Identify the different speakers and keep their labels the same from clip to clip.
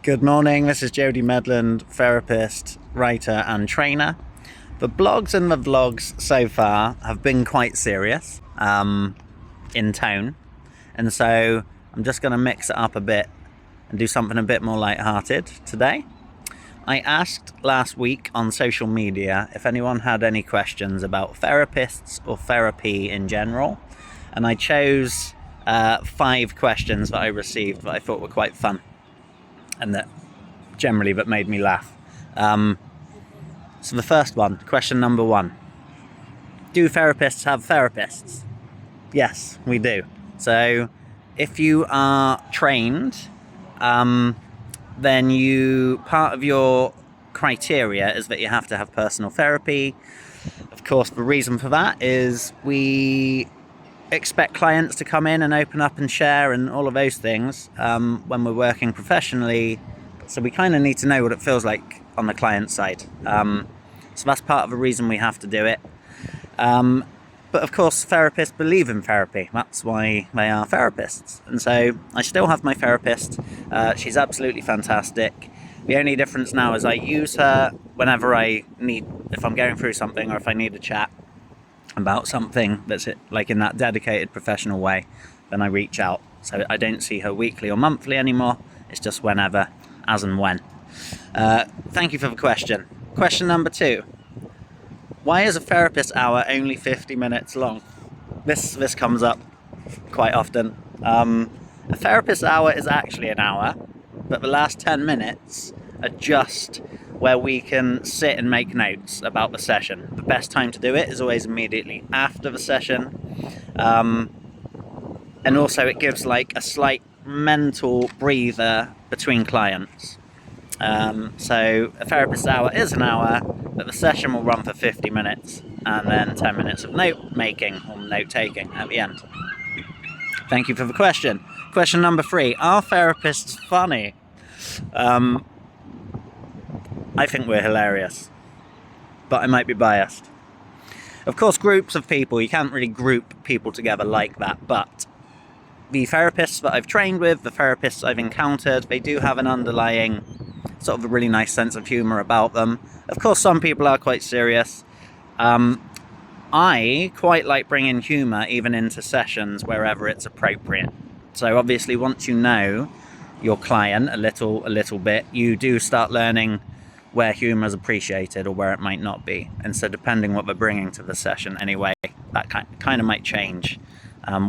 Speaker 1: Good morning, this is Jody Medland, therapist, writer and trainer. The blogs and the vlogs so far have been quite serious in tone, and so I'm just going to mix it up a bit and do something a bit more lighthearted today. I asked last week on social media if anyone had any questions about therapists or therapy in general, and I chose 5 questions that I received that I thought were quite fun and that made me laugh. So the first one, question number 1. Do therapists have therapists? Yes, we do. So if you are trained, then part of your criteria is that you have to have personal therapy. Of course, the reason for that is we expect clients to come in and open up and share and all of those things when we're working professionally. So we kind of need to know what it feels like on the client side. So that's part of the reason we have to do it. But of course, therapists believe in therapy. That's why they are therapists. And so I still have my therapist. She's absolutely fantastic. The only difference now is I use her whenever if I'm going through something or if I need a chat about something that's like in that dedicated professional way, then I reach out. So I don't see her weekly or monthly anymore. It's just whenever, as and when. Thank you for the question. Question number 2. Why is a therapist hour only 50 minutes long? This comes up quite often. A therapist hour is actually an hour, but the last 10 minutes are just where we can sit and make notes about the session. The best time to do it is always immediately after the session. And also it gives like a slight mental breather between clients. So a therapist hour is an hour, but the session will run for 50 minutes and then 10 minutes of note making or note taking at the end. Thank you for the question. Question number 3, are therapists funny? I think we're hilarious, but I might be biased. Of course, groups of people, you can't really group people together like that, but the therapists that I've trained with, the therapists I've encountered, they do have an underlying sort of a really nice sense of humour about them. Of course, some people are quite serious. I quite like bringing humour even into sessions wherever it's appropriate. So obviously, once you know your client a little bit, you do start learning where humour is appreciated or where it might not be. And so depending what they're bringing to the session anyway, that kind of might change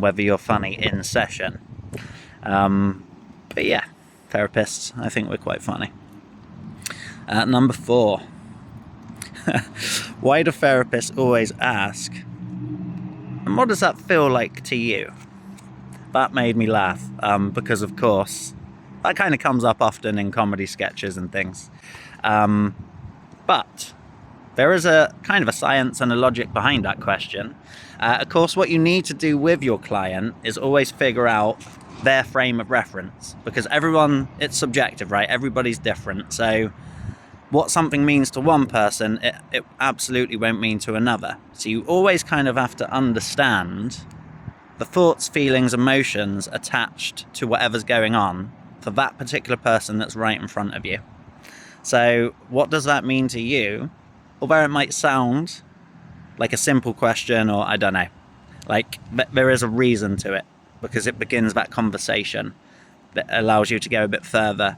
Speaker 1: whether you're funny in session. But yeah, therapists, I think we're quite funny. Number 4. Why do therapists always ask, and what does that feel like to you? That made me laugh because, of course, that kind of comes up often in comedy sketches and things. But there is a kind of a science and a logic behind that question. Of course, what you need to do with your client is always figure out their frame of reference, because it's subjective, right? Everybody's different. So what something means to one person, it absolutely won't mean to another. So you always kind of have to understand the thoughts, feelings, emotions attached to whatever's going on for that particular person that's right in front of you. So what does that mean to you? Although it might sound like a simple question, or I don't know, like there is a reason to it, because it begins that conversation that allows you to go a bit further.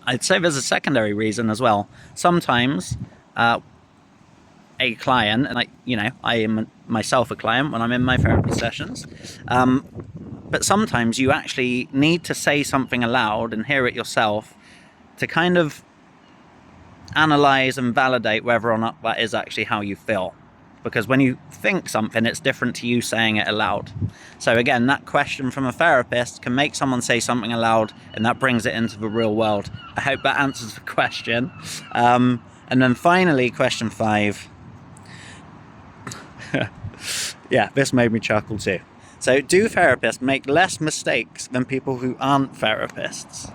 Speaker 1: I'd say there's a secondary reason as well. Sometimes a client, and I am myself a client when I'm in my therapy sessions, but sometimes you actually need to say something aloud and hear it yourself to kind of analyze and validate whether or not that is actually how you feel. Because when you think something, it's different to you saying it aloud. So again, that question from a therapist can make someone say something aloud, and that brings it into the real world. I hope that answers the question. And then finally, question 5. Yeah, this made me chuckle too. So, do therapists make less mistakes than people who aren't therapists?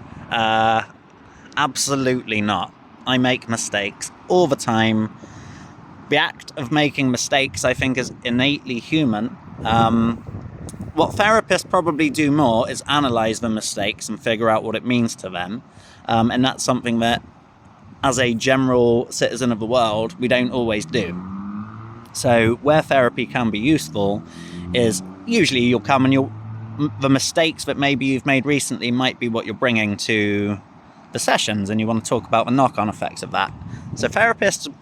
Speaker 1: Absolutely not. I make mistakes all the time. The act of making mistakes, I think, is innately human. What therapists probably do more is analyze the mistakes and figure out what it means to them. And that's something that, as a general citizen of the world, we don't always do. So where therapy can be useful is usually you'll come and the mistakes that maybe you've made recently might be what you're bringing to the sessions, and you want to talk about the knock-on effects of that. So therapists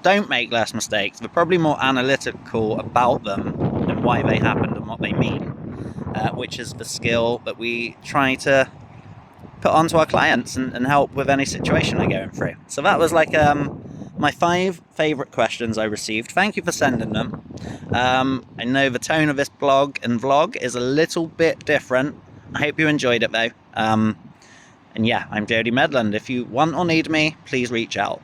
Speaker 1: don't make less mistakes. They're probably more analytical about them and why they happened and what they mean, which is the skill that we try to put onto our clients and help with any situation they're going through. So that was like my 5 favourite questions I received. Thank you for sending them. I know the tone of this blog and vlog is a little bit different. I hope you enjoyed it though. And yeah, I'm Jody Medland. If you want or need me, please reach out.